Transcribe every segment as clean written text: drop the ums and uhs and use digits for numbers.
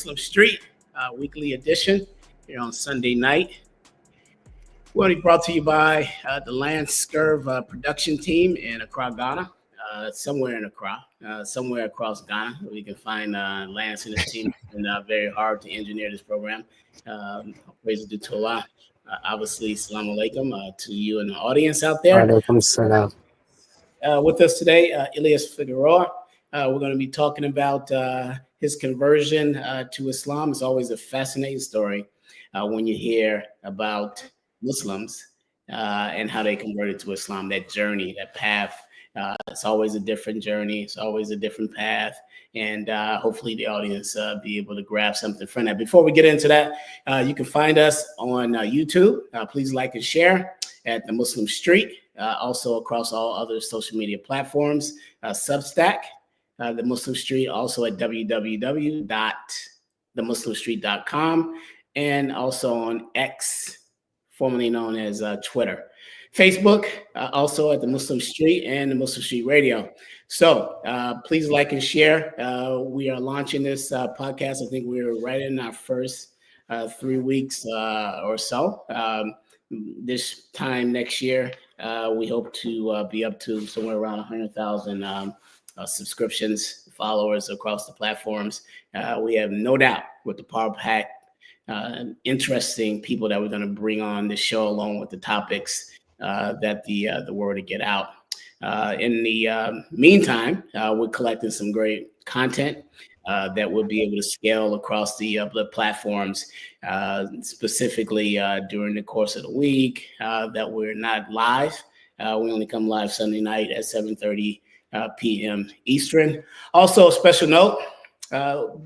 Muslim Street weekly edition here on Sunday night. We're going to be brought to you by the Lance Scurv production team in Accra, Ghana. Somewhere in Accra, somewhere across Ghana, we can find Lance and his team. And very hard to engineer this program. Praise to Allah. Obviously, Assalamu alaikum to you and the audience out there. Alaikum salam. With us today, Llyaas Figueroa. We're going to be talking about his conversion to Islam. It's always a fascinating story when you hear about Muslims and how they converted to Islam, that journey, that path. It's always a different journey. It's always a different path. And hopefully the audience be able to grab something from that. Before we get into that, you can find us on YouTube. Please like and share at The Muslim Street. Also across all other social media platforms. Substack, The Muslim Street, also at www.themuslimstreet.com. And also on X, formerly known as Twitter. Facebook, also at The Muslim Street and The Muslim Street Radio. So please like and share. We are launching this podcast. I think we're right in our first 3 weeks or so. This time next year, we hope to be up to somewhere around 100,000 subscriptions, followers across the platforms. We have no doubt with the power pack, interesting people that we're going to bring on this show, along with the topics that the word to get out. In the meantime, we're collecting some great content that we'll be able to scale across the platforms, specifically during the course of the week that we're not live. We only come live Sunday night at 7:30 p.m. Eastern. Also, a special note,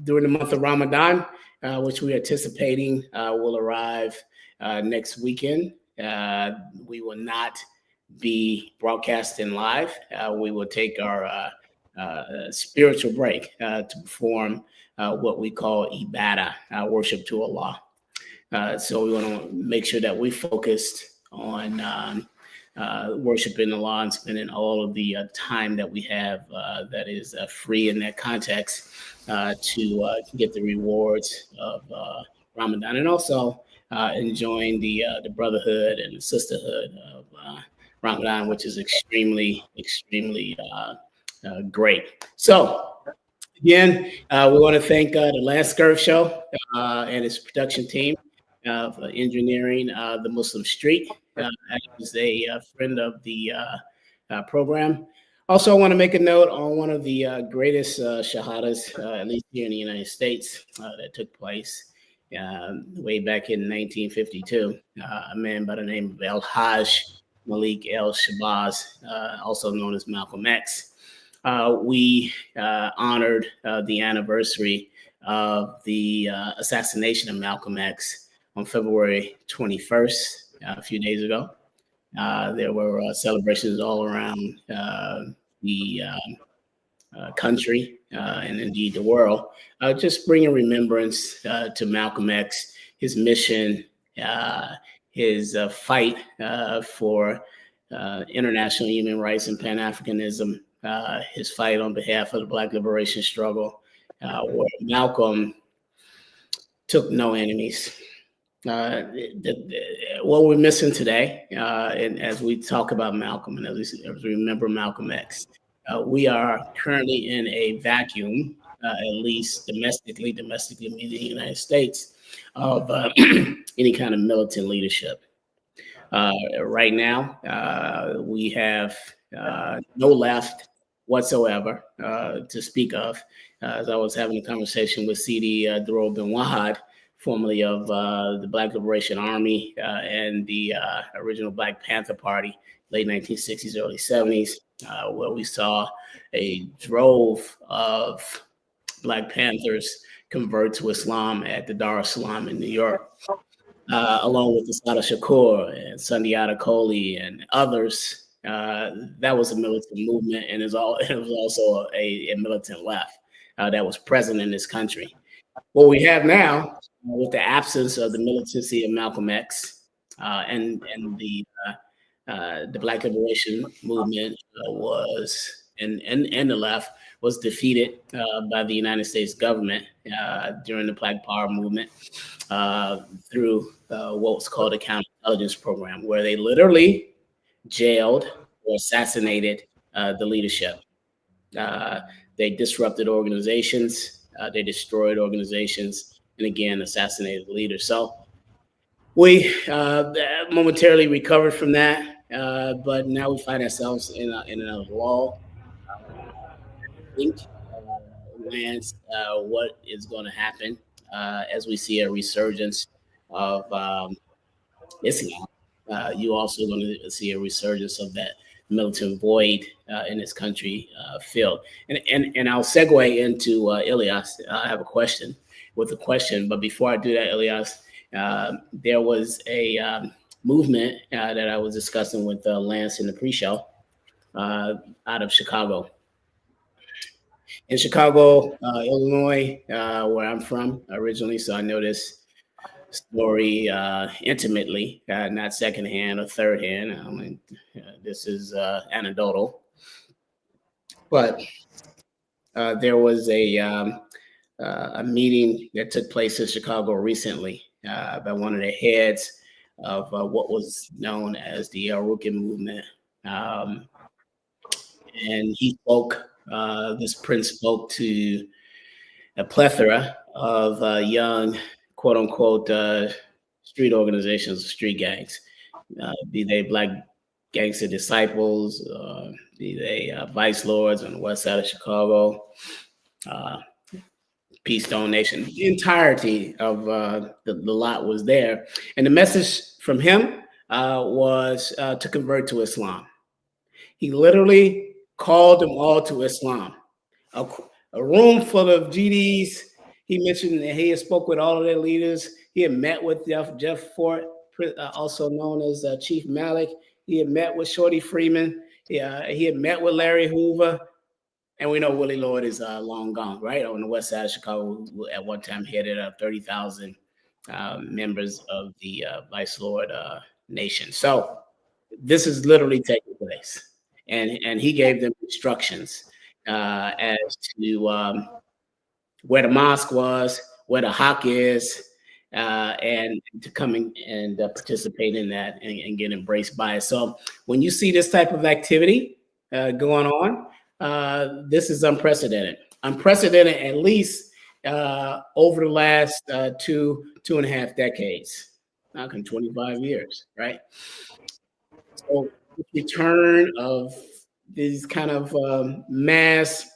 during the month of Ramadan, which we're anticipating will arrive next weekend, we will not be broadcasting live. We will take our spiritual break to perform what we call ibadah, worship to Allah. So we want to make sure that we focused on worshiping Allah and spending all of the time that we have that is free in that context to get the rewards of Ramadan, and also enjoying the brotherhood and the sisterhood of Ramadan, which is extremely great. So again, we want to thank the Lance Scurv Show and its production team for engineering the Muslim Street as a friend of the program. Also, I want to make a note on one of the greatest shahadas, at least here in the United States, that took place way back in 1952. A man by the name of El-Hajj Malik El-Shabazz, also known as Malcolm X. We honored the anniversary of the assassination of Malcolm X on February 21st, a few days ago. There were celebrations all around the country and indeed the world, just bringing remembrance to Malcolm X, his mission, his fight for international human rights and Pan-Africanism, his fight on behalf of the Black liberation struggle, where Malcolm took no enemies. What we're missing today, and as we talk about Malcolm and as we remember Malcolm X, we are currently in a vacuum, at least domestically meaning the United States, of any kind of militant leadership. Right now, we have no left whatsoever to speak of. As I was having a conversation with Sidi Duro Ben Wahad, formerly of the Black Liberation Army and the original Black Panther Party, late 1960s, early 70s, where we saw a drove of Black Panthers convert to Islam at the Dar es Salaam in New York, along with Assata Shakur and Sundiata Kohli and others. That was a militant movement, and it was also a militant left that was present in this country. What we have now, with the absence of the militancy of Malcolm X and the Black Liberation Movement was and the left was defeated by the United States government during the Black Power movement through what was called a counterintelligence program, where they literally jailed or assassinated the leadership. Uh, they disrupted organizations, they destroyed organizations, and again, assassinated leaders. So we momentarily recovered from that, but now we find ourselves in another lull. Think, Lance, what is going to happen as we see a resurgence of Islam? You also going to see a resurgence of that militant void in this country field. And I'll segue into Llyaas. I have a question with a question, but before I do that, Llyaas, there was a movement that I was discussing with Lance in the pre-show out of Chicago. In Chicago, Illinois, where I'm from originally, so I know this story intimately, not secondhand or third hand. I mean, this is anecdotal. But there was a meeting that took place in Chicago recently by one of the heads of what was known as the Al-Rukin movement. And he spoke, this prince spoke to a plethora of young, quote unquote, street organizations, street gangs, be they Black Gangster Disciples, be they Vice Lords on the west side of Chicago, Peace Stone Nation. The entirety of the lot was there. And the message from him was to convert to Islam. He literally called them all to Islam. A room full of GDs. He mentioned that he had spoke with all of their leaders. He had met with Jeff Fort, also known as Chief Malik. He had met with Shorty Freeman. He had met with Larry Hoover. And we know Willie Lord is long gone, right? On the west side of Chicago, at one time headed up 30,000 members of the Vice Lord Nation. So this is literally taking place. And he gave them instructions as to where the mosque was, where the hawk is, and to come and participate in that and get embraced by it. So when you see this type of activity going on, this is unprecedented. Unprecedented, at least over the last 2.5 decades, not 25 years, right? So return of these kind of mass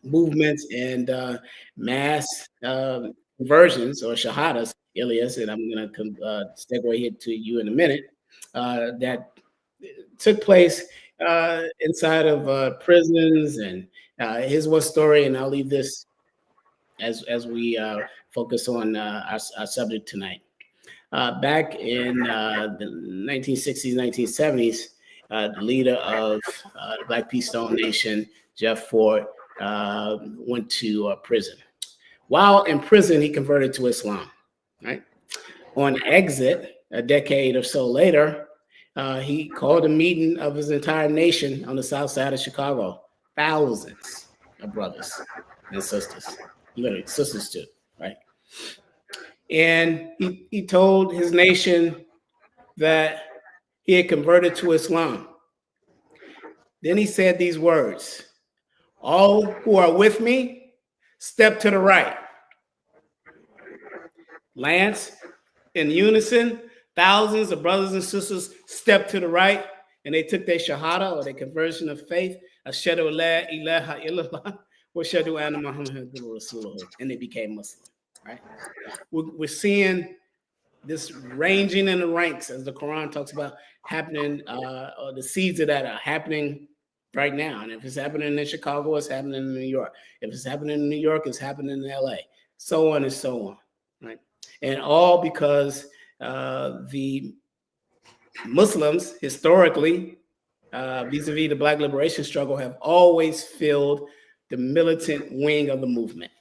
movements and mass conversions or shahadas, Llyaas, and I'm going to segue here to you in a minute, that took place inside of prisons. And here's one story, and I'll leave this as we focus on our subject tonight. Back in the 1960s, 1970s, the leader of the Black Peace Stone Nation, Jeff Fort, went to prison. While in prison, he converted to Islam, right? On exit, a decade or so later, he called a meeting of his entire nation on the south side of Chicago. Thousands of brothers and sisters, literally sisters too, right? And he told his nation that he had converted to Islam. Then he said these words: all who are with me, step to the right. Lance, in unison, thousands of brothers and sisters stepped to the right, and they took their shahada, or their conversion of faith, ashhadu la ilaha illallah wa ashhadu anna Muhammadan Rasulullah, and they became Muslim, right? We're seeing this ranging in the ranks, as the Quran talks about, happening, or the seeds of that are happening right now. And if it's happening in Chicago, it's happening in New York. If it's happening in New York, it's happening in LA, so on and so on, right? And all because the Muslims, historically, vis-a-vis the Black liberation struggle, have always filled the militant wing of the movement.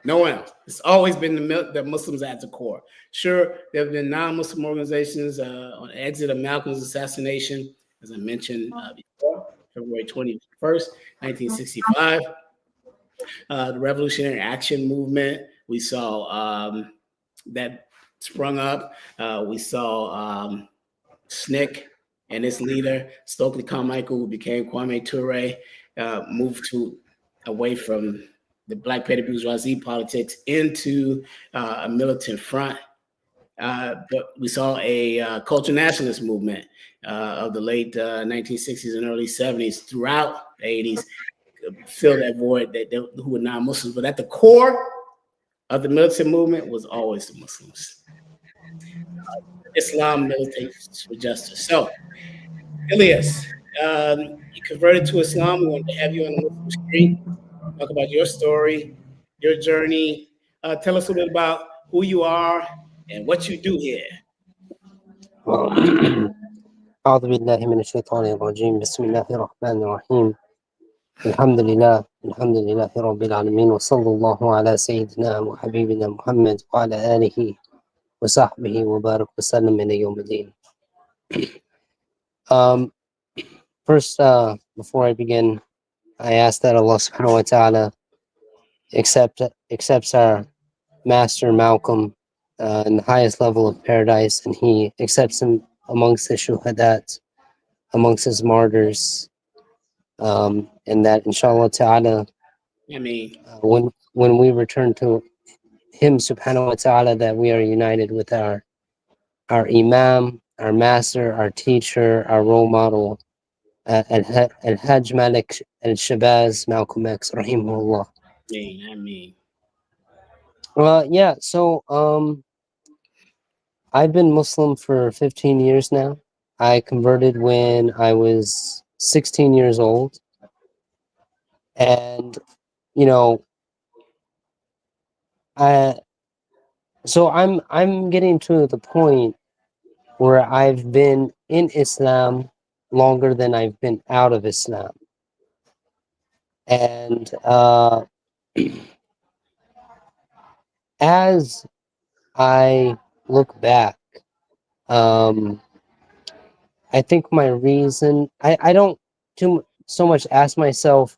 No one else. It's always been the Muslims at the core. Sure, there have been non-Muslim organizations on the exit of Malcolm's assassination, as I mentioned before, February 21st, 1965. The Revolutionary Action Movement, we saw that sprung up. We saw SNCC and its leader, Stokely Carmichael, who became Kwame Ture, moved to away from the black petty bourgeoisie politics into a militant front. But we saw a cultural nationalist movement of the late 1960s and early 70s throughout the 80s, fill that void who were non-Muslims. But at the core of the militant movement was always the Muslims. Islam militates for justice. So, Llyaas, you converted to Islam. We wanted to have you on the Muslim street, talk about your story, your journey. Tell us a little bit about who you are and what you do here. أعوذ بالله من الشيطان الرجيم بسم الله الرحمن الرحيم الحمد لله رب العالمين وصلى الله على سيدنا وحبيبنا محمد وعلى آله وصحبه وبارك وسلم إلى يوم الدين. First, before I begin, I ask that Allah subhanahu wa ta'ala accepts our master Malcolm in the highest level of paradise, and he accepts him amongst the shuhadat, amongst his martyrs, and that inshallah ta'ala, when we return to him subhanahu wa ta'ala, that we are united with our imam, our master, our teacher, our role model, Al-Hajj Malik Al-Shabazz Malcolm X rahimahullah. Yeah, so I've been Muslim for 15 years now. I converted when I was 16 years old. And, you know, so I'm getting to the point where I've been in Islam longer than I've been out of Islam. And as I look back, I think my reason, I don't so much ask myself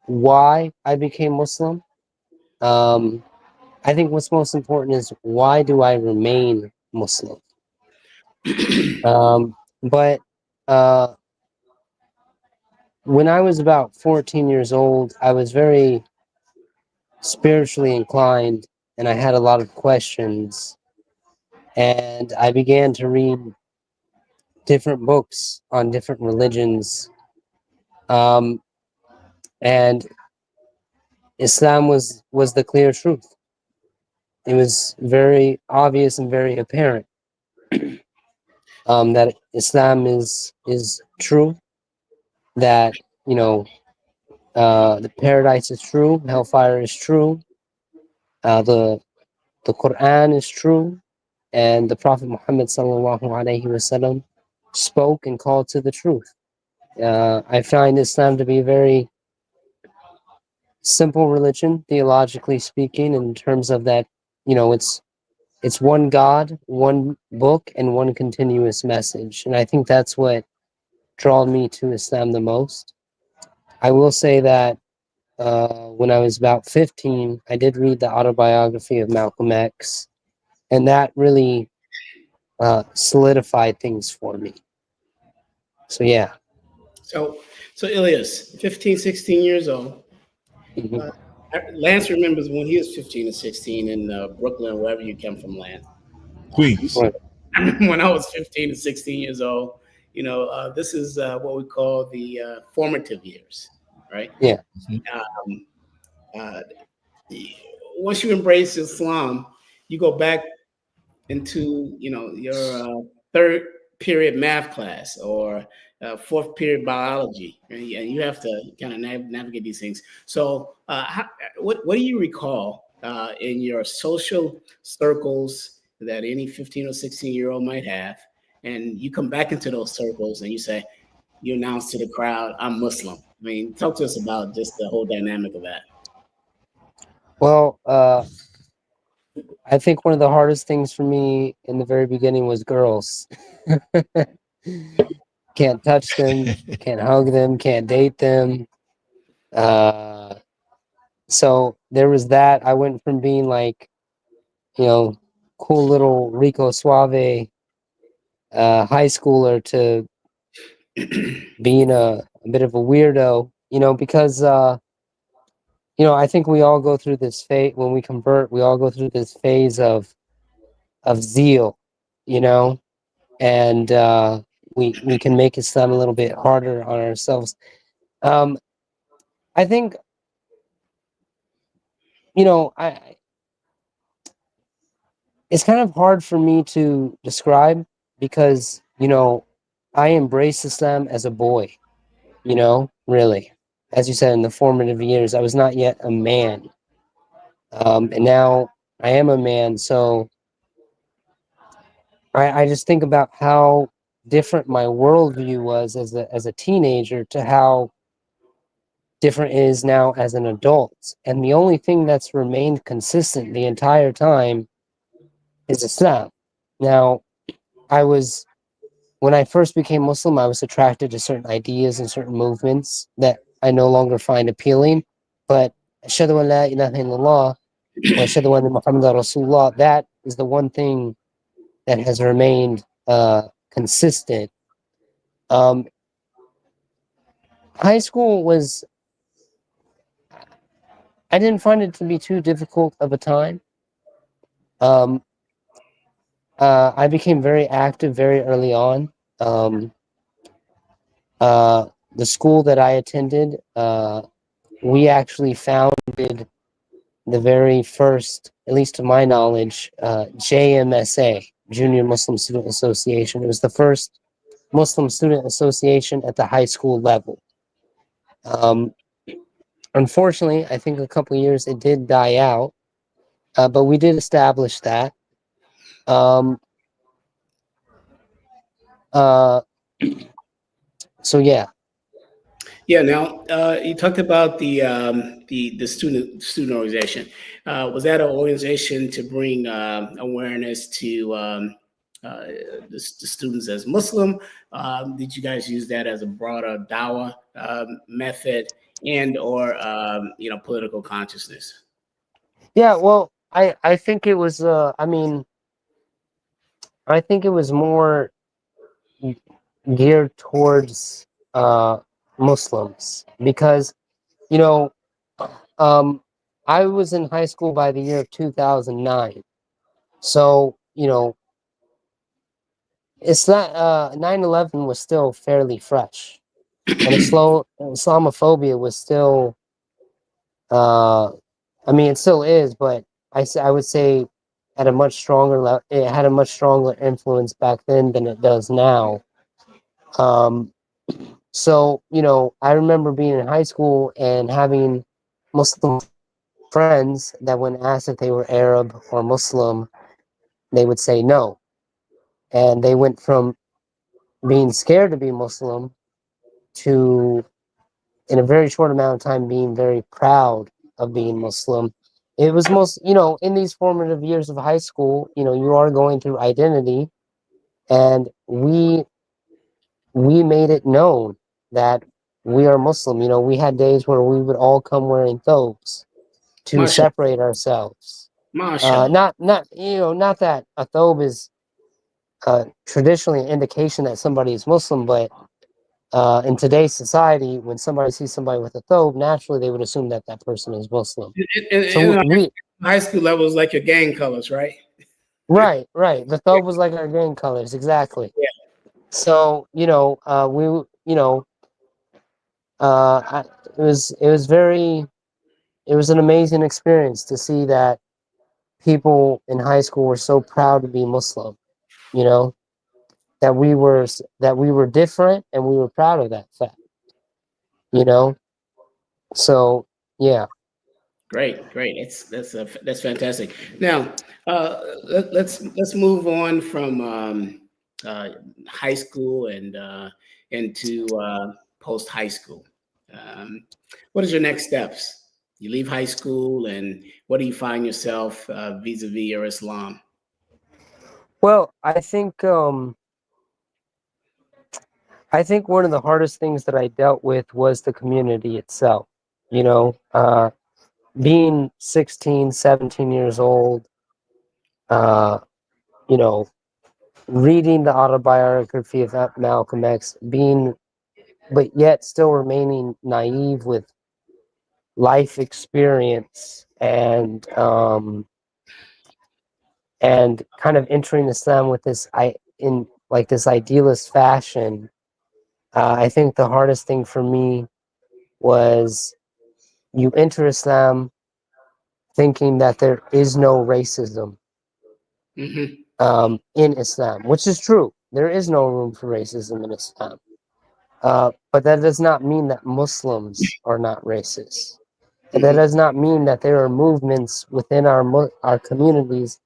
why I became Muslim. I think what's most important is, why do I remain Muslim? But when I was about 14 years old, I was very spiritually inclined, and I had a lot of questions. And I began to read different books on different religions. And Islam was the clear truth. It was very obvious and very apparent that Islam is true, that, you know, the paradise is true, hellfire is true, the Quran is true, and the Prophet Muhammad sallallahu alaihi wasallam spoke and called to the truth. I find Islam to be a very simple religion, theologically speaking, in terms of that, you know, it's one God, one book, and one continuous message. And I think that's what drew me to Islam the most. I will say that when I was about 15, I did read the autobiography of Malcolm X, and that really solidified things for me. So, yeah. So Llyaas, 15, 16 years old. Mm-hmm. Lance remembers when he was 15 or 16 in Brooklyn, wherever you come from, Lance. Queens. When I was 15 to 16 years old, you know, this is what we call the formative years, right? Yeah. Once you embrace Islam, you go back into, you know, your third period math class or fourth period biology, and you have to kind of navigate these things. So, what do you recall in your social circles that any 15 or 16-year-old might have, and you come back into those circles and you say, you announce to the crowd, "I'm Muslim"? I mean, talk to us about just the whole dynamic of that. Well, I think one of the hardest things for me in the very beginning was girls. can't touch them, can't hug them, can't date them. Uh, so there was that. I went from being like, you know, cool little Rico Suave high schooler to being a bit of a weirdo, you know, because you know, I think we all go through this phase when we convert. We all go through this phase of zeal, you know, and we can make Islam a little bit harder on ourselves. Um, I think, you know, it's kind of hard for me to describe because, you know, I embraced Islam as a boy, you know, really. As you said, in the formative years, I was not yet a man. And now I am a man. So I just think about how different my worldview was as a teenager to how different it is now as an adult. And the only thing that's remained consistent the entire time is Islam. Now, I was when I first became Muslim, I was attracted to certain ideas and certain movements that I no longer find appealing. But Ashhadu an la ilaha illallah wa ashhadu anna Muhammadan Rasulullah, that is the one thing that has remained consistent. Um, High school was, I didn't find it to be too difficult of a time. Um, I became very active very early on. Um, uh, the school that I attended, we actually founded the very first, at least to my knowledge, JMSA, Junior Muslim Student Association. It was the first Muslim student association at the high school level. Um, Unfortunately, I think a couple of years it did die out, but we did establish that. Um, uh, so yeah. Yeah. Now, you talked about the student organization. Was that an organization to bring awareness to the students as Muslim? Did you guys use that as a broader dawah method and or political consciousness? Yeah, well, I think it was, I mean, I think it was more geared towards Muslims because, you know, um, I was in high school by the year of 2009. So, you know, it's not 9/11 was still fairly fresh, and Islamophobia was still uh I mean it still is, but I would say at a much stronger level. It had a much stronger influence back then than it does now. Um, so you know, I remember being in high school and having Muslim friends that when asked if they were Arab or Muslim, they would say no, and they went from being scared to be Muslim to, in a very short amount of time, being very proud of being Muslim. It was most, you know, in these formative years of high school, you know, you are going through identity, and we made it known that we are Muslim. You know, we had days where we would all come wearing thobes to Masha, separate ourselves. Masha. Not you know, not that a thobe is traditionally an indication that somebody is Muslim, but in today's society, when somebody sees somebody with a thobe, naturally they would assume that that person is Muslim. So In we, high school level is like your gang colors, right? right, right. The thobe was like our gang colors, exactly. So you know, you know, it was very, it was an amazing experience to see that people in high school were so proud to be Muslim. You know, that we were different, and we were proud of that fact. You know, so yeah. Great, great. That's fantastic. Now, let's move on from uh, high school and into post high school. Um, what is your next steps? You leave high school, and what do you find yourself vis-a-vis your Islam? I think one of the hardest things that I dealt with was the community itself. Being 16, 17 years old, uh, you know, reading the autobiography of Malcolm X, but yet still remaining naive with life experience and kind of entering Islam with in like this idealist fashion. I think the hardest thing for me was you enter Islam thinking that there is no racism Hmm. in Islam, which is true. There is no room for racism in Islam. But that does not mean that Muslims are not racist. And that Hmm. does not mean that there are movements within our communities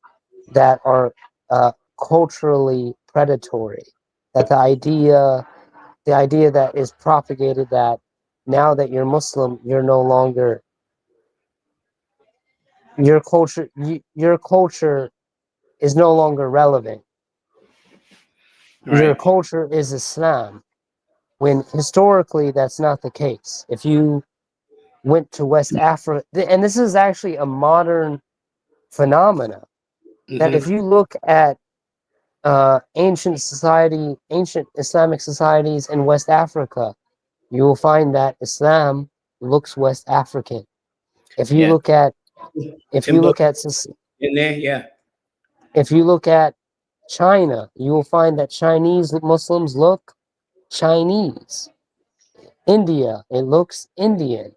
that are culturally predatory. That the idea that is propagated that now that you're Muslim, you're no longer your culture is no longer relevant. Your Right. culture is Islam, when historically that's not the case. If you went to West Africa, and this is actually a modern phenomena, that if Hmm. you look at ancient Islamic societies in West Africa, you will find that Islam looks West African. If you Yeah. look at if you Timbo look at in there. Yeah. if you look at China, you will find that Chinese Muslims look Chinese. India, it looks Indian.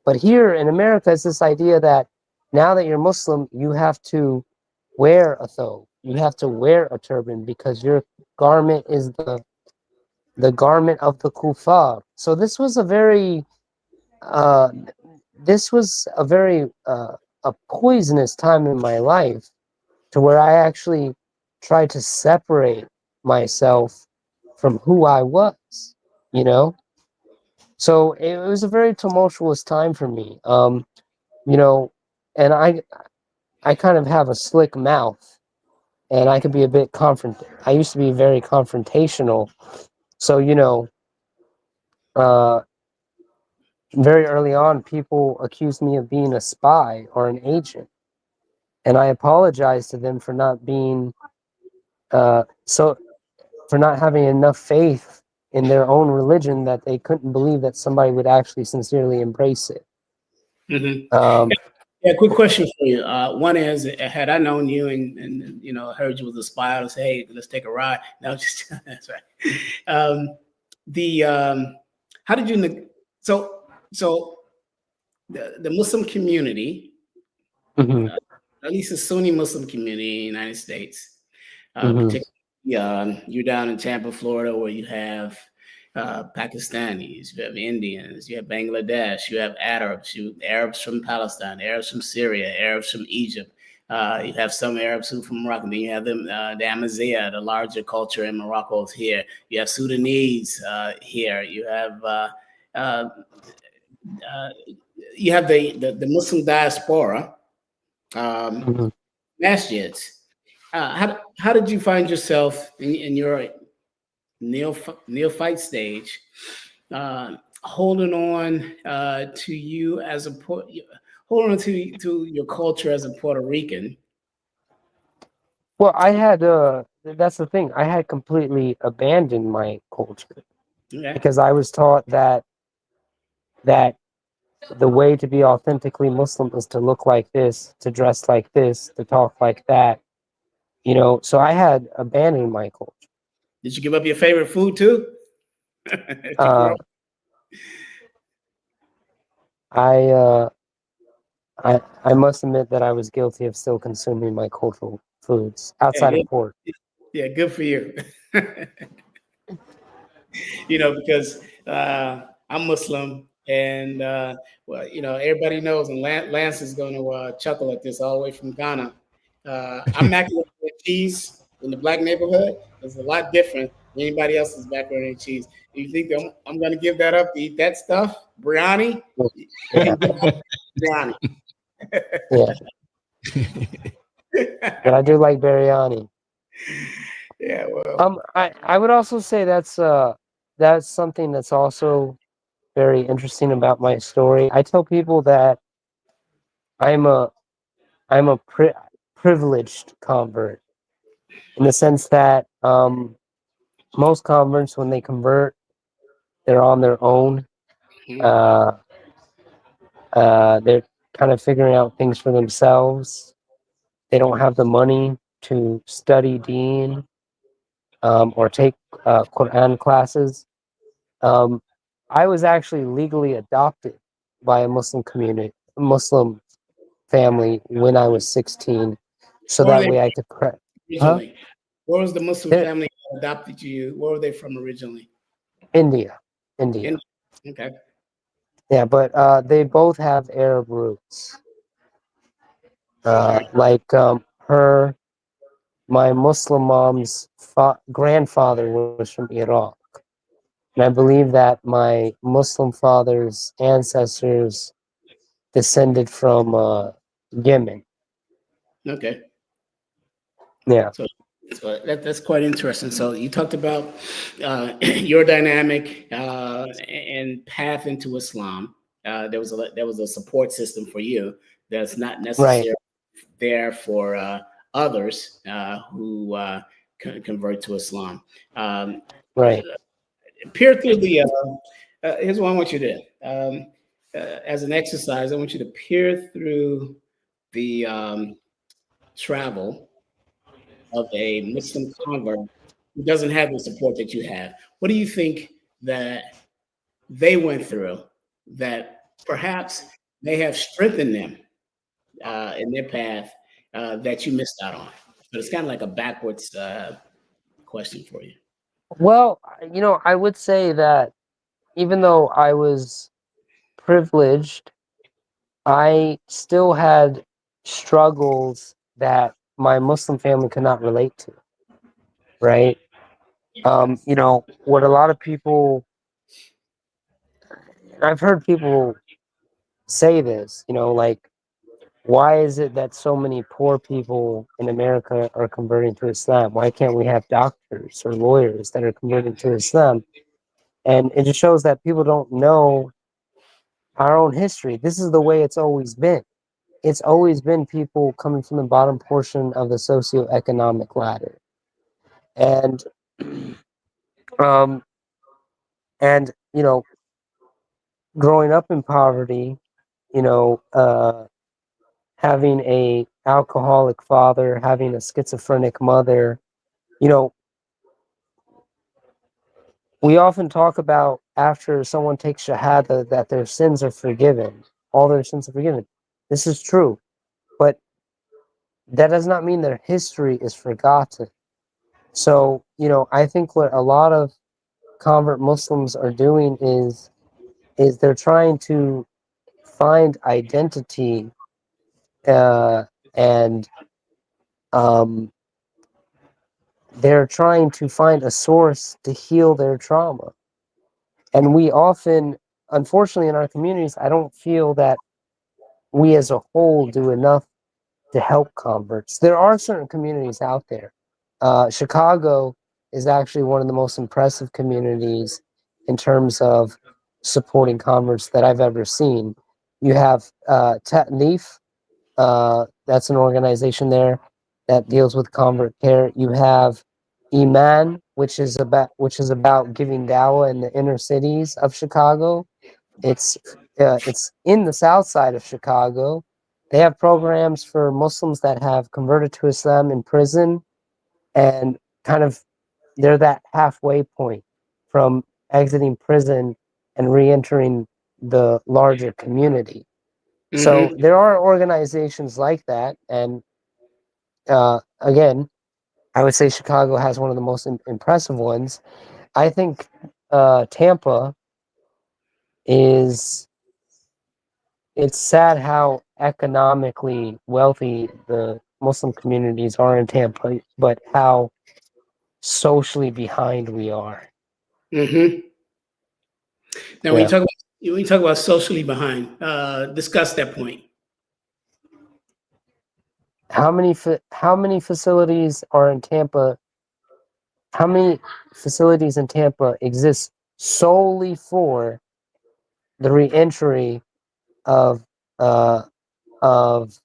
But here in America, it's this idea that now that you're Muslim, you have to wear a thobe. You have to wear a turban because your garment is the garment of the kuffar. So uh, this was a poisonous time in my life, to where I actually tried to separate myself from who I was. You know, so it was a very tumultuous time for me. You know, and I kind of have a slick mouth, and I could be a bit I used to be very confrontational. So, uh, very early on, people accused me of being a spy or an agent, and I apologized to them for not being so for not having enough faith in their own religion that they couldn't believe that somebody would actually sincerely embrace it. Hmm. Um, Yeah, quick question for you. One is, had I known you and heard you was a spy, I would say, hey, let's take a ride. No, just that's right. Um, the how did you so so the Muslim community, mhm, at least the Sunni Muslim community in the United States, mhm, particularly you're down in Tampa, Florida, where you have Pakistanis, you have Indians, you have Bangladesh, you have Arabs from Palestine, Arabs from Syria, Arabs from Egypt. You have some Arabs who from Morocco. Then you have the Amazigh, the larger culture in Morocco is here. You have Sudanese here. Uh, uh, you have the Muslim diaspora, um, mhm. masjids. How did you find yourself in your neophyte stage, holding on to you as holding on to your culture as a Puerto Rican? Well, that's the thing. I had completely abandoned my culture Okay. because I was taught that the way to be authentically Muslim is to look like this, to dress like this, to talk like that. So I had abandoned my culture. Did you give up your favorite food too? As you grow? Uh, I uh, I must admit that I was guilty of still consuming my cultural foods Yeah, outside of good. pork. Yeah, good for you. Because I'm Muslim, and well, everybody knows, and Lance is going to chuckle at this all the way from Ghana. I'm macaroni and cheese in the black neighborhood is a lot different than anybody else's macaroni and cheese. Do you think I'm going to give that up to eat that stuff? Biryani? You Yeah, can get biryani. yeah. But I do like biryani. Yeah, well, I would also say that's something that's also very interesting about my story. I tell people that I'm a I'm a privileged convert in the sense that most converts, when they convert, they're on their own. Mhm. Uh, they're kind of figuring out things for themselves. They don't have the money to study Deen or take Quran classes. Um, I was actually legally adopted by a Muslim family when I was 16, so Where were that they way I could huh? originally? Where was the Muslim They're family that adopted you? Where were they from originally? India, India. In okay. Yeah, but they both have Arab roots. Okay. Like my Muslim mom's grandfather was from Iraq. And I believe that my Muslim father's ancestors descended from Yemen. Okay. Yeah, So, that's quite interesting. So you talked about your dynamic and path into Islam. There was a support system for you that's not right, necessarily there for others who convert to Islam. Um, right. peer through the. Here's what I want you to do. As an exercise, I want you to peer through the travel of a Muslim convert who doesn't have the support that you have. What do you think that they went through that perhaps may have strengthened them in their path that you missed out on? But it's kind of like a backwards question for you. Well, I would say that even though I was privileged, I still had struggles that my Muslim family could not relate to, right? What a lot of people, I've heard people say this, like, why is it that so many poor people in America are converting to Islam? Why can't we have doctors or lawyers that are converting to Islam? And it just shows that people don't know our own history. This is the way it's always been. It's always been people coming from the bottom portion of the socioeconomic ladder. And um and growing up in poverty, you know, having a alcoholic father, having a schizophrenic mother, you know, we often talk about after someone takes shahada that their sins are forgiven. All their sins are forgiven. This is true, but that does not mean their history is forgotten. So, I think what a lot of convert Muslims are doing is they're trying to find identity uh, and um, they're trying to find a source to heal their trauma. And we often, unfortunately, in our communities, I don't feel that we as a whole do enough to help converts. There are certain communities out there. Chicago is actually one of the most impressive communities in terms of supporting converts that I've ever seen. You have Tatnif, that's an organization there that deals with convert care. You have Iman, which is about giving dawah in the inner cities of Chicago. It's it's in the south side of Chicago. They have programs for Muslims that have converted to Islam in prison, and kind of they're that halfway point from exiting prison and re-entering the larger community. So Hmm. there are organizations like that, and again, I would say Chicago has one of the most impressive ones. I think Tampa is. It's sad how economically wealthy the Muslim communities are in Tampa, but how socially behind we are. Hmm. Now, Yeah. when you talk about socially behind, discuss that point. How many facilities are in Tampa? How many facilities in Tampa exist solely for the reentry of uh, of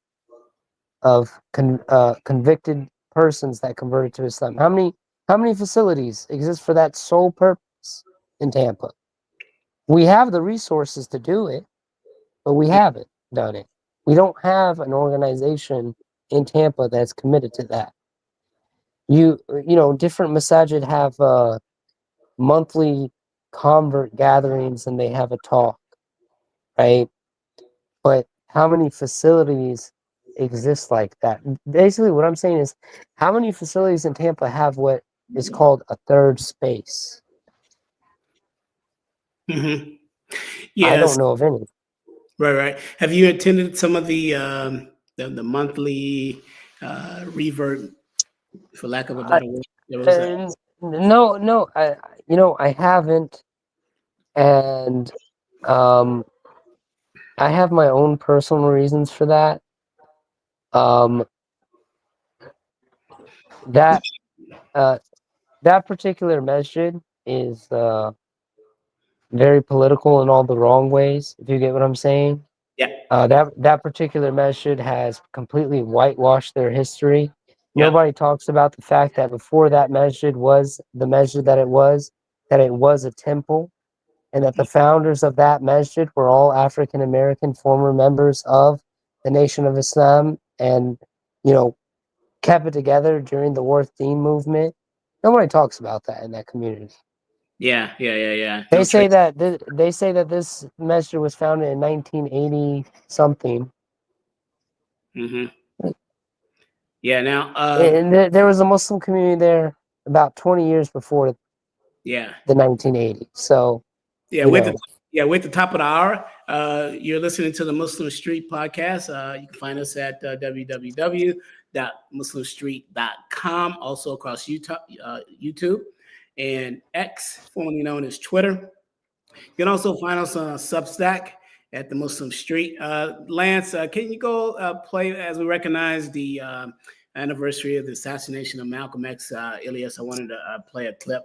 convicted persons that converted to Islam. How many facilities exist for that sole purpose in Tampa? We have the resources to do it, but we haven't done it. We don't have an organization in Tampa that's committed to that. You know, different masajid have monthly convert gatherings and they have a talk, right? But how many facilities exist like that? Basically, what I'm saying is, how many facilities in Tampa have what is called a third space? Mm-hmm. I Yes. don't know of any. Right. Have you attended some of the monthly revert, for lack of a I, better word? There was no, I haven't, and I have my own personal reasons for that. That that particular masjid is very political in all the wrong ways, if you get what I'm saying. yeah, That particular masjid has completely whitewashed their history. yeah, Nobody talks about the fact that before that masjid was the masjid that it was a temple, and that the founders of that masjid were all African American former members of the Nation of Islam, and you know, kept it together during the Worth Deen movement. Nobody talks about that in that community. yeah. They No say trace. that this masjid was founded in 1980 something. Mm-hmm. Yeah. Now, And there was a Muslim community there about 20 years before yeah, the 1980s. So, yeah. you know, We're at the top of the hour. You're listening to the Muslim Street podcast. You can find us at www.muslimstreet.com. Also across YouTube and X, formerly known as Twitter. You can also find us on Substack at the Muslim Street. Lance, can you go play as we recognize the anniversary of the assassination of Malcolm X? Llyaas, I wanted to play a clip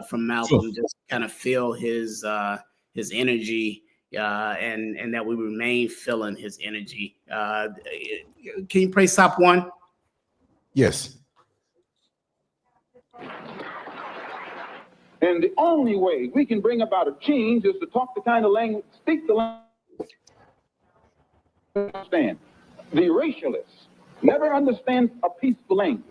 from Malcolm, just kind of feel his energy, and that we remain feeling his energy. Can you play Stop One? Yes. And the only way we can bring about a change is to talk the kind of language, speak the language. Understand. The racialist never understands a peaceful language.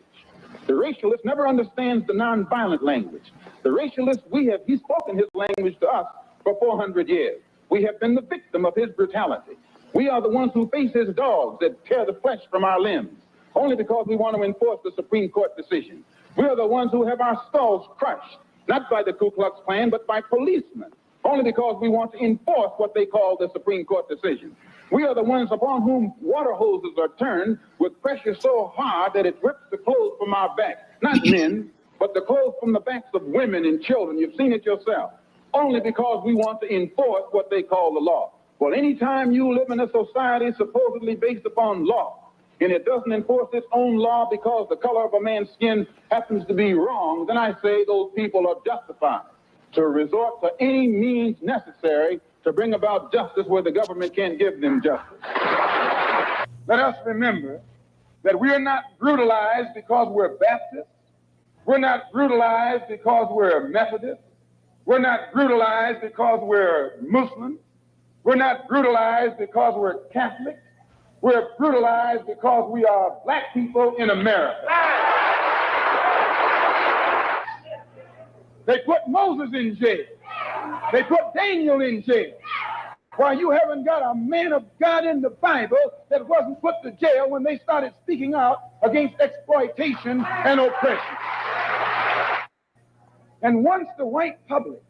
The racialist never understands the nonviolent language. The racialist, he's spoken his language to us for 400 years. We have been the victim of his brutality. We are the ones who face his dogs that tear the flesh from our limbs, only because we want to enforce the Supreme Court decision. We are the ones who have our skulls crushed, not by the Ku Klux Klan, but by policemen, only because we want to enforce what they call the Supreme Court decision. We are the ones upon whom water hoses are turned with pressure so hard that it rips the clothes from our backs. Not men, but the clothes from the backs of women and children. You've seen it yourself. Only because we want to enforce what they call the law. Well, anytime you live in a society supposedly based upon law, and it doesn't enforce its own law because the color of a man's skin happens to be wrong, then I say those people are justified to resort to any means necessary to bring about justice where the government can't give them justice. Let us remember that we are not brutalized because we're Baptists. We're not brutalized because we're Methodists. We're not brutalized because we're Muslims. We're not brutalized because we're Catholics. We're brutalized because we are black people in America. They put Moses in jail. They put Daniel in jail. Why, you haven't got a man of God in the Bible that wasn't put to jail when they started speaking out against exploitation and oppression. And once the white public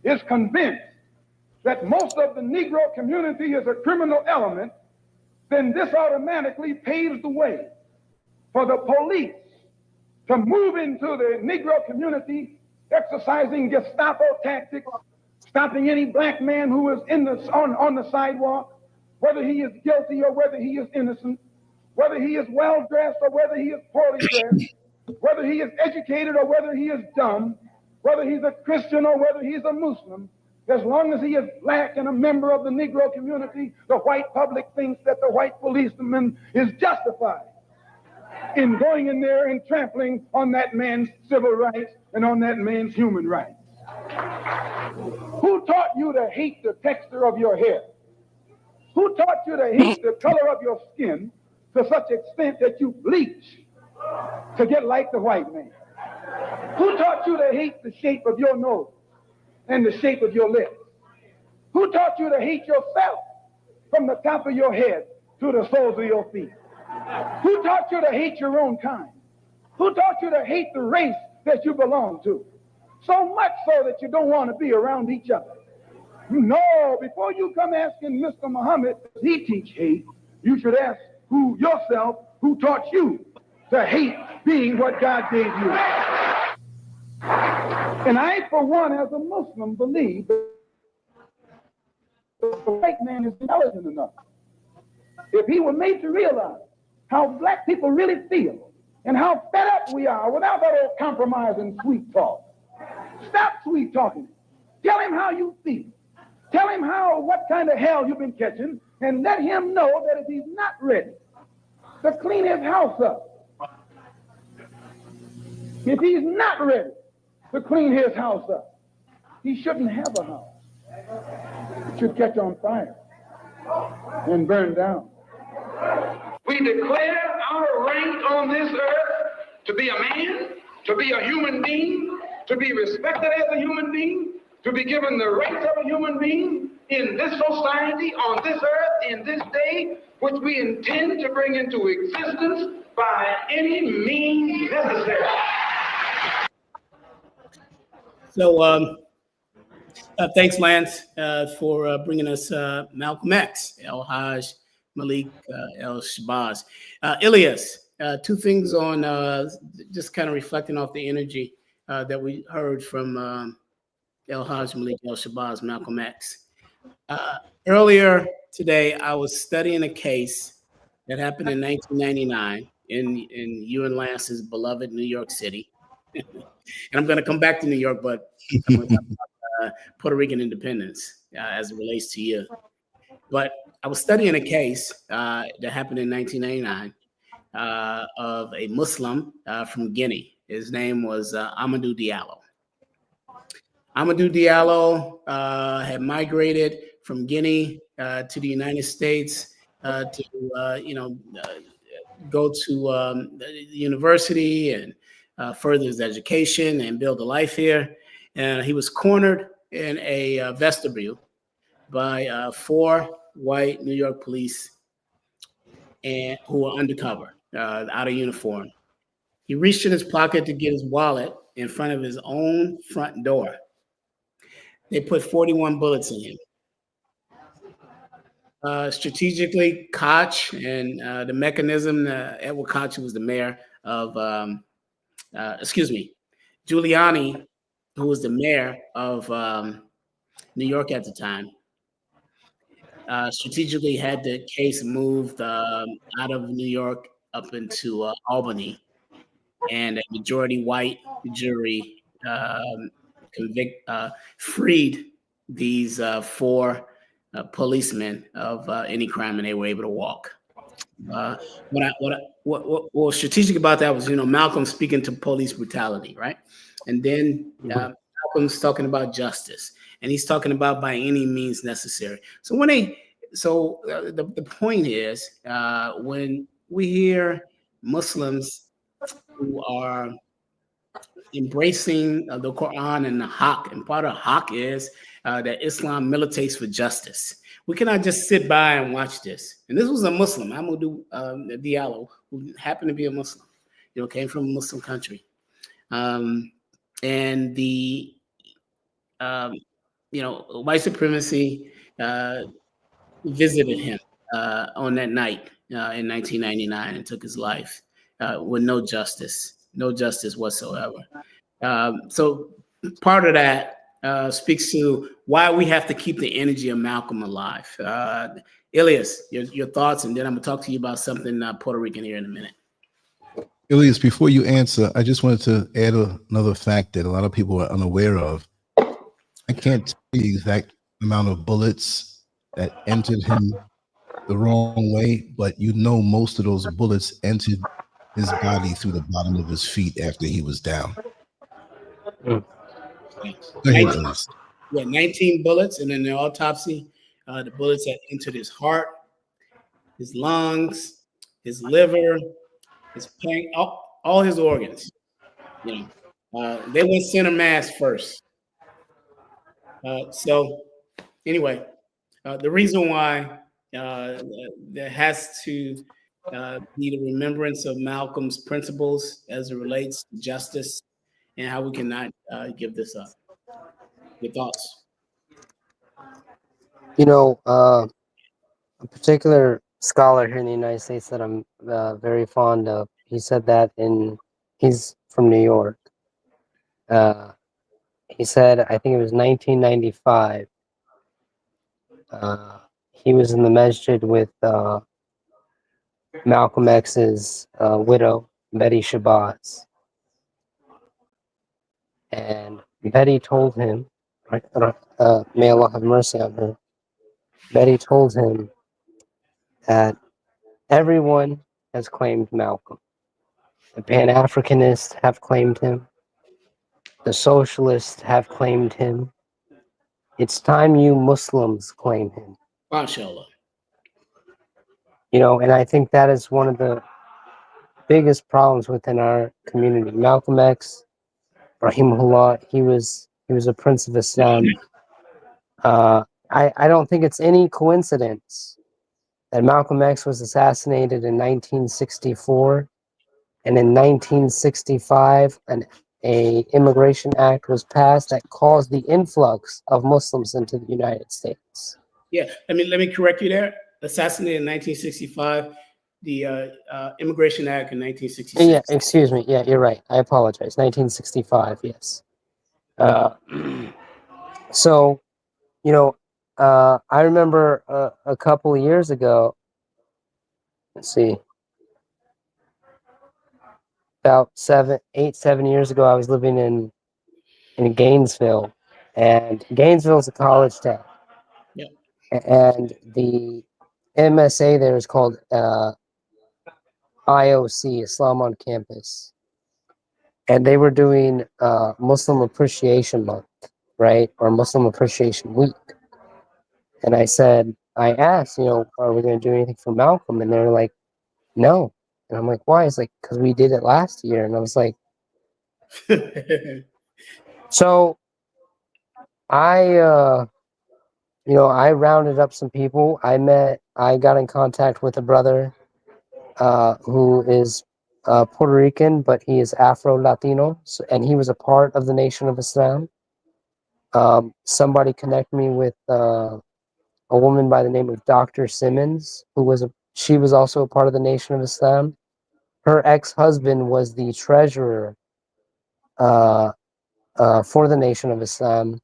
is convinced that most of the Negro community is a criminal element, then this automatically paves the way for the police to move into the Negro community, exercising Gestapo tactics, stopping any black man who is on the sidewalk, whether he is guilty or whether he is innocent, whether he is well dressed or whether he is poorly dressed, whether he is educated or whether he is dumb. whether he's a Christian or whether he's a Muslim, as long as he is black and a member of the Negro community, the white public thinks that the white policeman is justified in going in there and trampling on that man's civil rights and on that man's human rights. Who taught you to hate the texture of your hair? Who taught you to hate the color of your skin to such extent that you bleach to get like the white man? Who taught you to hate the shape of your nose and the shape of your lips? Who taught you to hate yourself from the top of your head to the soles of your feet? Who taught you to hate your own kind? Who taught you to hate the race that you belong to? So much so that you don't want to be around each other. No, before you come asking Mr. Muhammad, does he teach hate? You should ask yourself, who taught you to hate being what God gave you? And I, for one, as a Muslim, believe that the white man is intelligent enough. If he were made to realize how black people really feel and how fed up we are without that old compromise and sweet talk. Stop sweet talking. Tell him how you feel. Tell him what kind of hell you've been catching, and let him know that if he's not ready to clean his house up, if he's not ready to clean his house up, he shouldn't have a house. It should catch on fire and burn down. We declare our right on this earth to be a man, to be a human being, to be respected as a human being, to be given the rights of a human being in this society, on this earth, in this day, which we intend to bring into existence by any means necessary. So thanks, Lance, for bringing us Malcolm X, El-Haj Malik El-Shabazz. Llyaas, two things on just kind of reflecting off the energy that we heard from El-Haj Malik El-Shabazz, Malcolm X. Earlier today, I was studying a case that happened in 1999 in you and Lance's beloved New York City. And I'm going to come back to New York, but I'm going to talk about Puerto Rican independence as it relates to you. But I was studying a case that happened in 1999 of a Muslim from Guinea. His name was Amadou Diallo. Amadou Diallo had migrated from Guinea to the United States to go to the university and further his education and build a life here. And he was cornered in a vestibule by 4 white New York police and who were undercover, out of uniform. He reached in his pocket to get his wallet in front of his own front door. They put 41 bullets in him. Strategically, Koch and the mechanism, Edward Koch, who was the mayor of, Giuliani, who was the mayor of New York at the time, strategically had the case moved out of New York up into Albany, and a majority white jury freed these 4 policemen of any crime, and they were able to walk. What was strategic about that was, Malcolm speaking to police brutality, right? And then Malcolm's talking about justice, and he's talking about by any means necessary. So the point is, when we hear Muslims who are embracing the Quran and the Haqq, and part of Haqq is that Islam militates for justice. We cannot just sit by and watch this. And this was a Muslim, Amadou Diallo, who happened to be a Muslim, came from a Muslim country. And the, white supremacy visited him on that night in 1999 and took his life with no justice whatsoever. So part of that speaks to why we have to keep the energy of Malcolm alive. Llyaas, your thoughts, and then I'm gonna talk to you about something Puerto Rican here in a minute. Ilias, before you answer, I just wanted to add another fact that a lot of people are unaware of. I can't tell you the exact amount of bullets that entered him the wrong way, but you know most of those bullets entered his body through the bottom of his feet after he was down. Mm. Yeah. Go ahead, 19, Ilias. yeah, 19 bullets, and in the autopsy, the bullets had entered his heart, his lungs, his liver, his pain, all his organs. You know, they went center mass first. So anyway, the reason why there has to be the remembrance of Malcolm's principles as it relates to justice and how we cannot give this up. Your thoughts? You know, a particular scholar here in the United States that I'm very fond of, he said that he's from New York. He said, I think it was 1995. He was in the masjid with Malcolm X's widow, Betty Shabazz. And Betty told him, may Allah have mercy on her, Betty told him that everyone has claimed Malcolm. The Pan-Africanists have claimed him. The socialists have claimed him. It's time you Muslims claim him. MashaAllah. You know, and I think that is one of the biggest problems within our community. Malcolm X, rahimahullah, he was a prince of Islam. I don't think it's any coincidence that Malcolm X was assassinated in 1964, and in 1965, a immigration act was passed that caused the influx of Muslims into the United States. Yeah, let me correct you there. Assassinated in 1965, the Immigration Act in 1966. Yeah, excuse me. Yeah, you're right. I apologize. 1965. Yes. So, you know, I remember a couple of years ago. Let's see. About 7 years ago, I was living in Gainesville, and Gainesville is a college town. Yeah. And the MSA there is called IOC, Islam on Campus, and they were doing Muslim Appreciation Month, right, or Muslim Appreciation Week. And I asked, you know, are we going to do anything for Malcolm? And they're like, no. And I'm like, why? It's like, because we did it last year. And I was like, so I I rounded up some people. I got in contact with a brother who is Puerto Rican, but he is Afro-Latino, and he was a part of the Nation of Islam. Somebody connected me with a woman by the name of Dr. Simmons, she was also a part of the Nation of Islam. Her ex-husband was the treasurer for the Nation of Islam,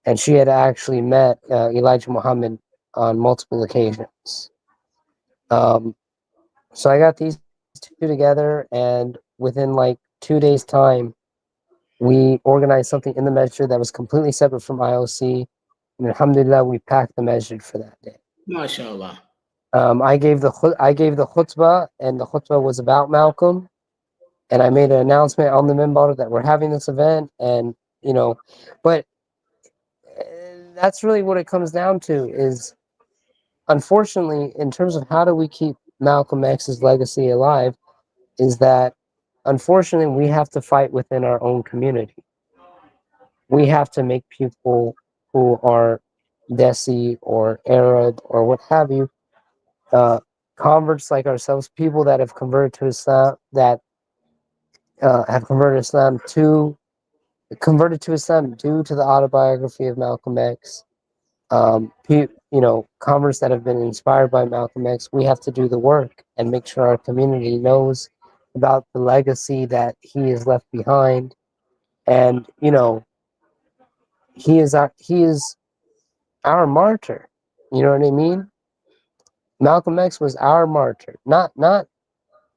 and she had actually met Elijah Muhammad on multiple occasions. So I got these two together, and within like 2 days' time, we organized something in the masjid that was completely separate from IOC, and alhamdulillah, we packed the masjid for that day. MashaAllah. I gave the khutbah, and the khutbah was about Malcolm, and I made an announcement on the minbar that we're having this event, and but that's really what it comes down to. Is unfortunately, in terms of how do we keep Malcolm X's legacy alive, is that unfortunately we have to fight within our own community. We have to make people who are Desi or Arab or what have you, converts like ourselves, people that have converted to Islam, that have converted to Islam due to the autobiography of Malcolm X. Converts that have been inspired by Malcolm X. We have to do the work and make sure our community knows about the legacy that he has left behind, and he is our martyr. You know what I mean? Malcolm X was our martyr, not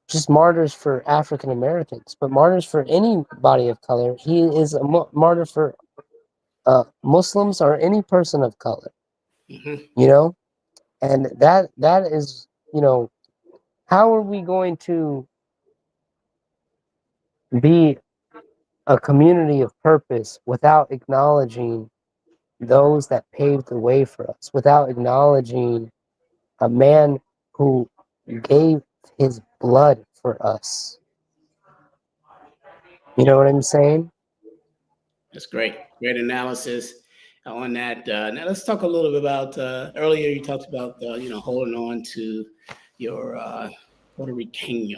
just martyrs for African Americans, but martyrs for anybody of color. He is a martyr for Muslims or any person of color. Mm-hmm. You know, and that is, you know, how are we going to be a community of purpose without acknowledging those that paved the way for us, without acknowledging a man who gave his blood for us? You know what I'm saying? That's great. Great analysis on that. Now let's talk a little bit about earlier. You talked about holding on to your Puerto Rican.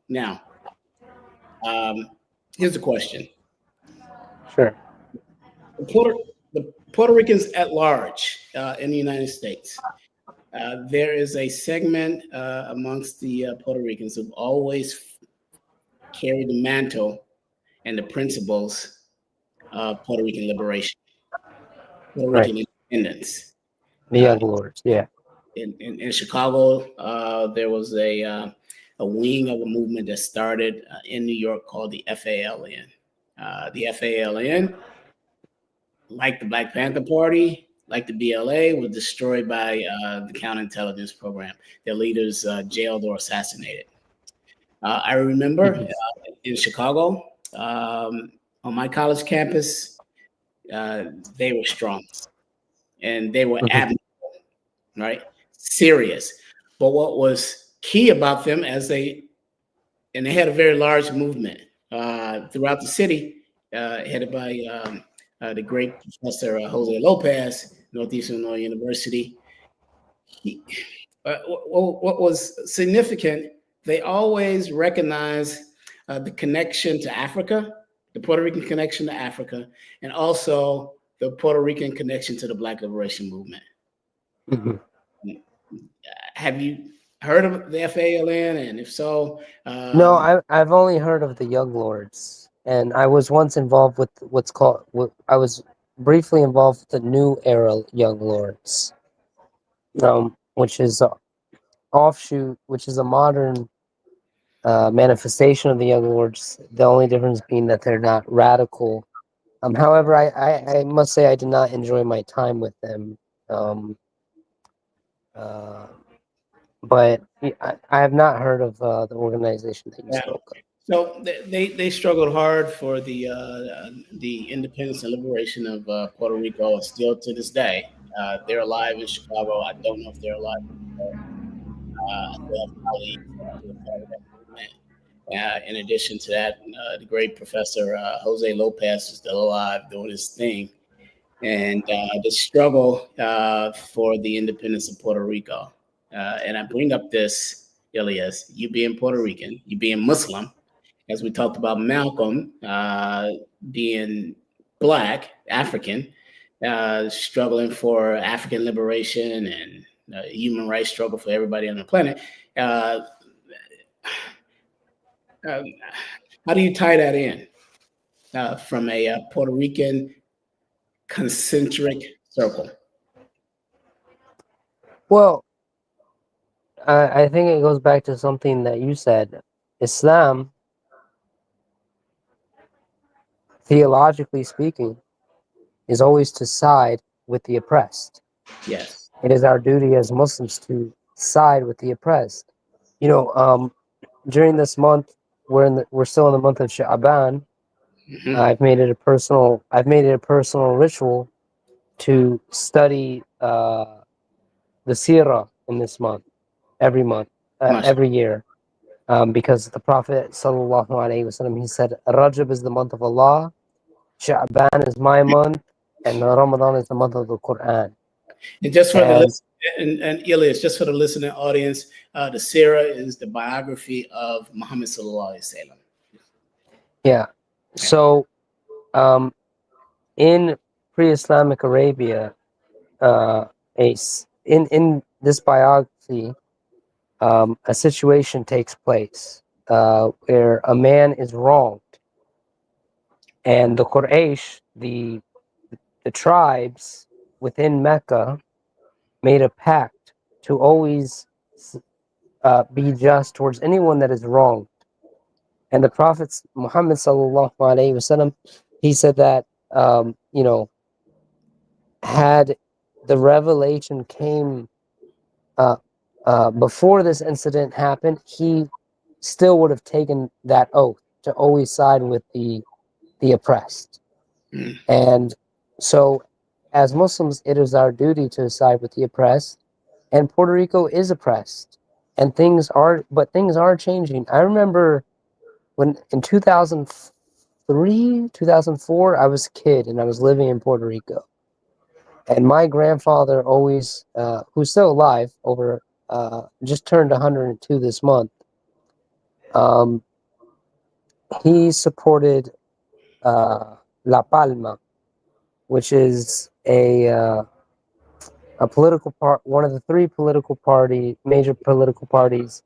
Now, here's the question: Sure. the Puerto Ricans at large in the United States. There is a segment amongst the Puerto Ricans who've always carried the mantle and the principles of Puerto Rican liberation, Puerto Right. Rican independence. The Young Lords, yeah. In Chicago, there was a wing of a movement that started in New York called the FALN. The FALN, like the Black Panther Party, like the BLA, was destroyed by the counterintelligence program. Their leaders jailed or assassinated. I remember in Chicago, on my college campus, they were strong and they were admirable, right? Serious. But what was key about them they had a very large movement throughout the city, headed by the great Professor Jose Lopez, Northeastern Illinois University. What was significant, they always recognized the connection to Africa, the Puerto Rican connection to Africa, and also the Puerto Rican connection to the Black Liberation Movement. Have you heard of the FALN? And if so, no, I've only heard of the Young Lords, and I was once involved with I was briefly involved with the New Era Young Lords, which is a offshoot, which is a modern manifestation of the Young Lords. The only difference being that they're not radical. However, I must say I did not enjoy my time with them. But I have not heard of the organization that you spoke of. So they struggled hard for the independence and liberation of Puerto Rico, still to this day. They're alive in Chicago. I don't know if they're alive. I still have colleagues who are part of that movement. In addition to that, the great Professor Jose Lopez is still alive doing his thing. And the struggle for the independence of Puerto Rico. And I bring up this, Llyaas, you being Puerto Rican, you being Muslim, as we talked about Malcolm being Black, African, struggling for African liberation and human rights struggle for everybody on the planet. How do you tie that in from a Puerto Rican concentric circle? Well, I think it goes back to something that you said. Islam, theologically speaking, is always to side with the oppressed. Yes. It is our duty as Muslims to side with the oppressed. You know, during this month, we're still in the month of Sha'ban. Mm-hmm. I've made it a personal ritual to study the Sirah in this month, every year, because the Prophet sallallahu alaihi wasallam, he said, Rajab is the month of Allah, Sha'ban is my month, and Ramadan is the month of the Quran. And just for the Llyaas, just for the listening audience, the Sirah is the biography of Muhammad sallallahu alaihi wasallam. Yeah. So, in pre-Islamic Arabia, in this biography, a situation takes place where a man is wronged, and the Quraysh, the tribes within Mecca, made a pact to always be just towards anyone that is wrong. And the Prophet Muhammad sallallahu alaihi wasallam, he said that had the revelation came uh, before this incident happened, he still would have taken that oath to always side with the oppressed. Mm. And so, as Muslims, it is our duty to side with the oppressed. And Puerto Rico is oppressed, and things are changing. I remember when in 2003, 2004, I was a kid and I was living in Puerto Rico. And my grandfather always, who's still alive, just turned 102 this month. He supported La Palma, which is a political one of the three major political parties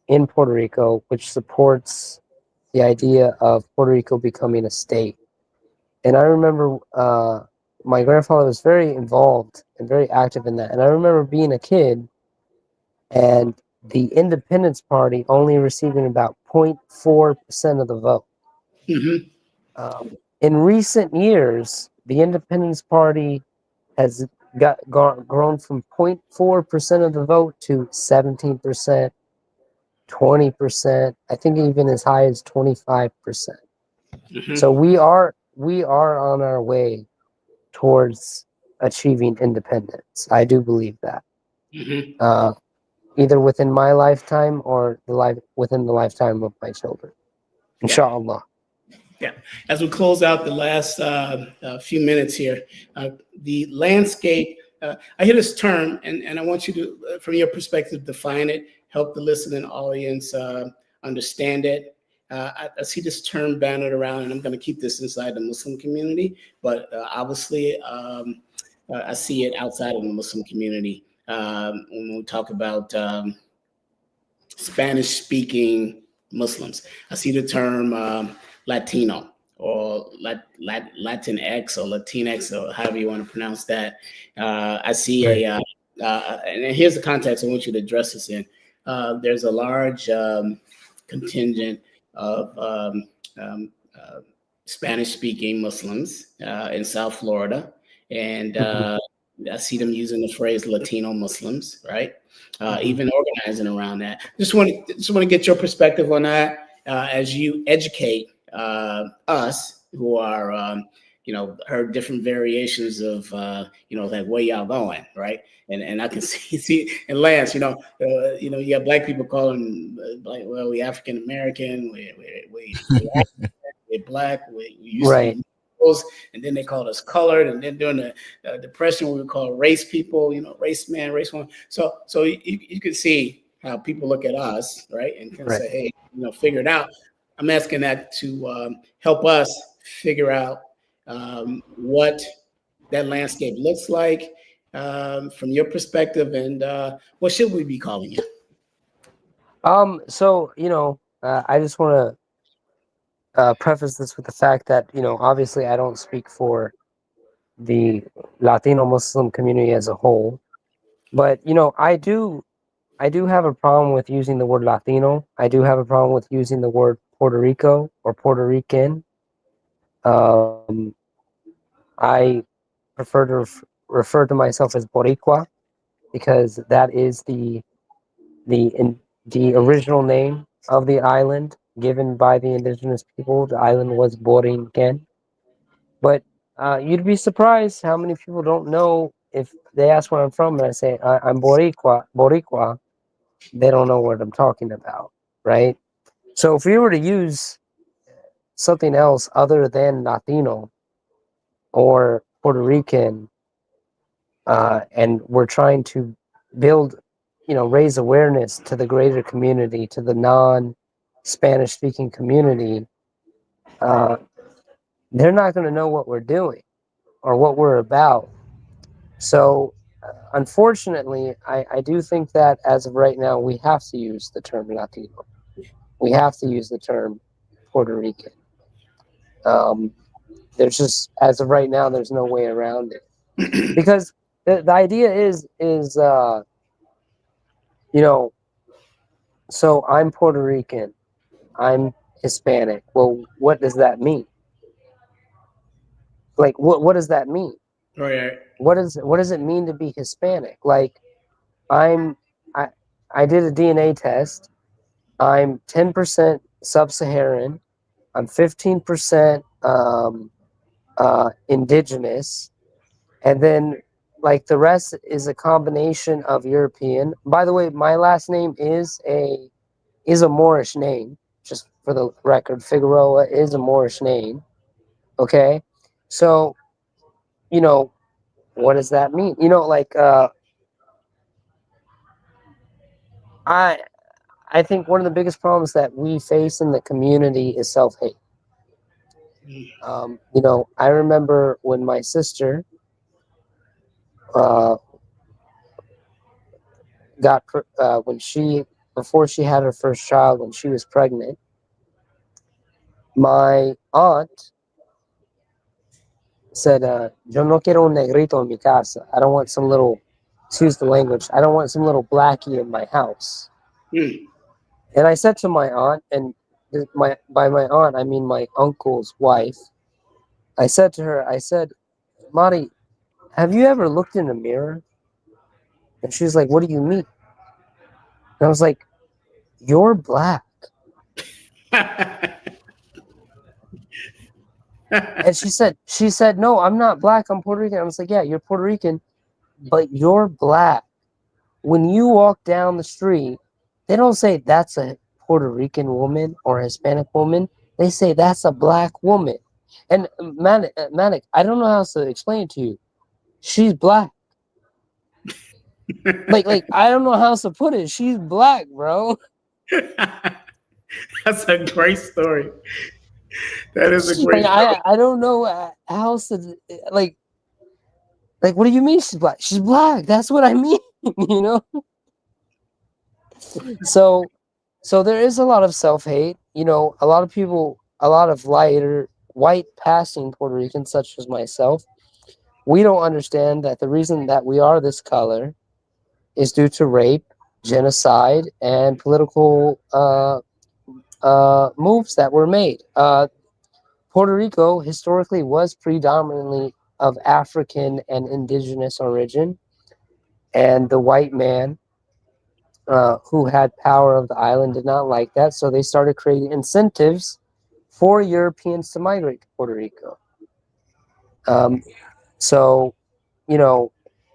in Puerto Rico, which supports the idea of Puerto Rico becoming a state. And I remember my grandfather was very involved and very active in that. And I remember being a kid and the Independence Party only receiving about 0.4% of the vote. Mm-hmm. In recent years, the Independence Party has grown from 0.4% of the vote to 17%, 20%, I think even as high as 25%. Mm-hmm. So we are on our way towards achieving independence. I do believe that. Mm-hmm. Either within my lifetime or within the lifetime of my children. Inshallah. Yeah. As we close out the last few minutes here, the landscape, I hear this term, and I want you to, from your perspective, define it, help the listening audience understand it. I see this term bannered around, and I'm going to keep this inside the Muslim community, but obviously I see it outside of the Muslim community. When we talk about Spanish-speaking Muslims, I see the term Latino or Latinx or Latinx or however you want to pronounce that. I see Right. And here's the context I want you to address this in. There's a large contingent of Spanish-speaking Muslims in South Florida, and I see them using the phrase Latino Muslims, right? Even organizing around that. Just want to get your perspective on that as you educate us who are, heard different variations of, like where y'all going, right? And I can see and Lance, you got black people calling black, well, we African American, we're black, we used to Right. be Negroes, and then they called us colored, and then during the Depression, we would call race people, race man, race woman. So you can see how people look at us, right, and can say, hey, figure it out. I'm asking that to help us figure out what that landscape looks like from your perspective, and what should we be calling it? So I just want to preface this with the fact that obviously I don't speak for the Latino Muslim community as a whole, but I do have a problem with using the word Latino. I do have a problem with using the word Puerto Rico or Puerto Rican. I prefer to refer to myself as Boricua because that is the original name of the island given by the indigenous people. The island was Borinquen. But you'd be surprised how many people don't know if they ask where I'm from and I say I'm Boricua. They don't know what I'm talking about, right? So if we were to use something else other than Latino or Puerto Rican, and we're trying to build, raise awareness to the greater community, to the non-Spanish speaking community, they're not going to know what we're doing or what we're about. So unfortunately, I do think that as of right now, we have to use the term Latino. We have to use the term Puerto Rican. There's just, as of right now, there's no way around it. Because the idea is So I'm Puerto Rican. I'm Hispanic. Well, what does that mean? Like, what does that mean? Right. What does it mean to be Hispanic? Like, I'm I I did a DNA test. I'm 10% sub-Saharan. I'm 15% indigenous, and then like the rest is a combination of European. By the way, my last name is a Moorish name. Just for the record, Figueroa is a Moorish name. Okay, so you know what does that mean? Like I I think one of the biggest problems that we face in the community is self-hate. I remember when my sister uh, when she before she had her first child, when she was pregnant, my aunt said, "Yo no quiero un negrito en mi casa. I don't want some little, excuse the language, I don't want some little blackie in my house." Mm. And I said to my aunt, and by my aunt I mean my uncle's wife. I said to her, I said, "Mari, have you ever looked in a mirror?" And she was like, "What do you mean?" And I was like, "You're black." And she said, "No, I'm not black. I'm Puerto Rican." I was like, "Yeah, you're Puerto Rican, but you're black." When you walk down the street, they don't say that's a Puerto Rican woman or a Hispanic woman. They say that's a black woman. And Manic, I don't know how else to explain it to you. She's black. Like I don't know how else to put it. She's black, bro. That's a great story. That is a great Like story. I don't know how else to like. Like, what do you mean she's black? She's black. That's what I mean, you know? So there is a lot of self-hate. A lot of people, a lot of lighter, white passing Puerto Ricans, such as myself, we don't understand that the reason that we are this color is due to rape, genocide, and political moves that were made. Puerto Rico historically was predominantly of African and indigenous origin, and the white man who had power of the island did not like that, so they started creating incentives for Europeans to migrate to Puerto Rico. Um, so, you know,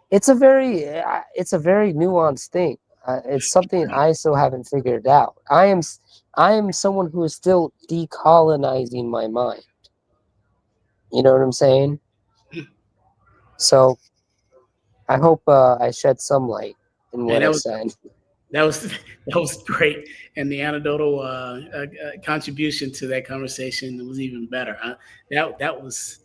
it's a very nuanced thing. It's something I still haven't figured out. I am someone who is still decolonizing my mind. You know what I'm saying? So I hope I shed some light in Man, what I said. that was that was great, and the anecdotal contribution to that conversation was even better. Huh? That was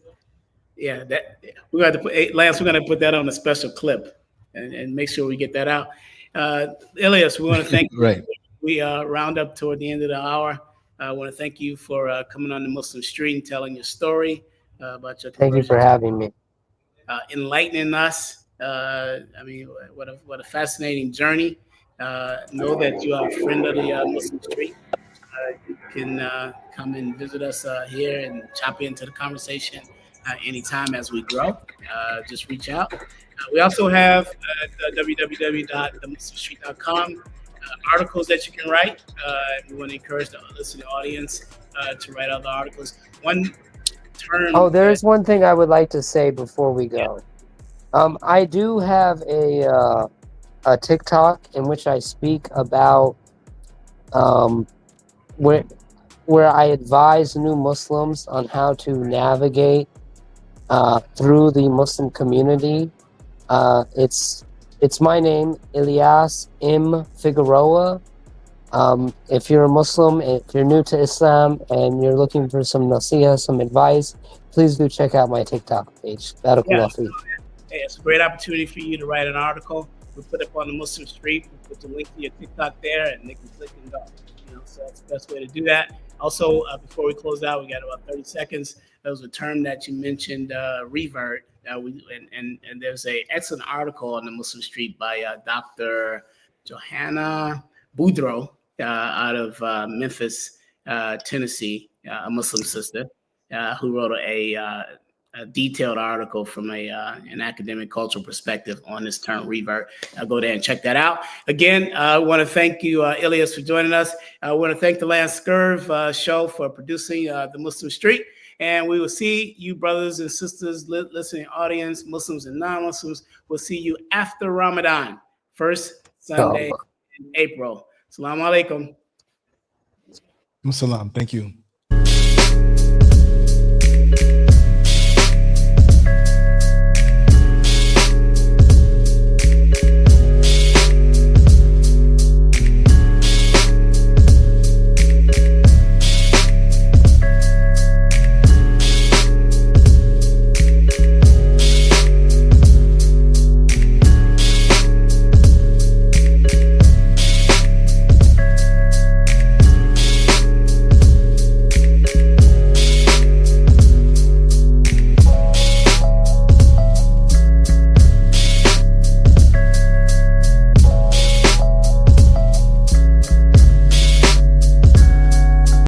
yeah. That we're going to put Lance. We're going to put that on a special clip and make sure we get that out. Llyaas, we want to thank you. Right. We round up toward the end of the hour. I want to thank you for coming on the Muslim Street and telling your story about your Thank you conversion, for having me. enlightening us. I mean, what a fascinating journey. Know that you are a friend of the Muslim Street. You can come and visit us here and chop into the conversation anytime as we grow. Just reach out. We also have www.themuslimstreet.com articles that you can write. We want to encourage the listening audience to write other articles. One term Oh, that there's one thing I would like to say before we go. I do have a TikTok in which I speak about um, where I advise new Muslims on how to navigate through the Muslim community. It's my name, Llyaas M. Figueroa. If you're a Muslim, if you're new to Islam, and you're looking for some nasiha, some advice, please do check out my TikTok page. yeah, Barakallah feek. hey, it's a great opportunity for you to write an article. We put it up on the Muslim Street. We put the link to your TikTok there, and they can click and go. So that's the best way to do that. Also, before we close out, we got about 30 seconds. There was a term that you mentioned, revert. And there's an excellent article on the Muslim Street by Dr. Johanna Boudreau. out of Memphis, Tennessee, a Muslim sister who wrote a detailed article from an academic cultural perspective on this term revert. Go there and check that out. Again, I want to thank you, Llyaas, for joining us. I want to thank the Lance Scurv show for producing The Muslim Street. And we will see you, brothers and sisters, listening audience, Muslims and non-Muslims. We'll see you after Ramadan, first Sunday in April. Assalamu alaikum. Salam. Thank you.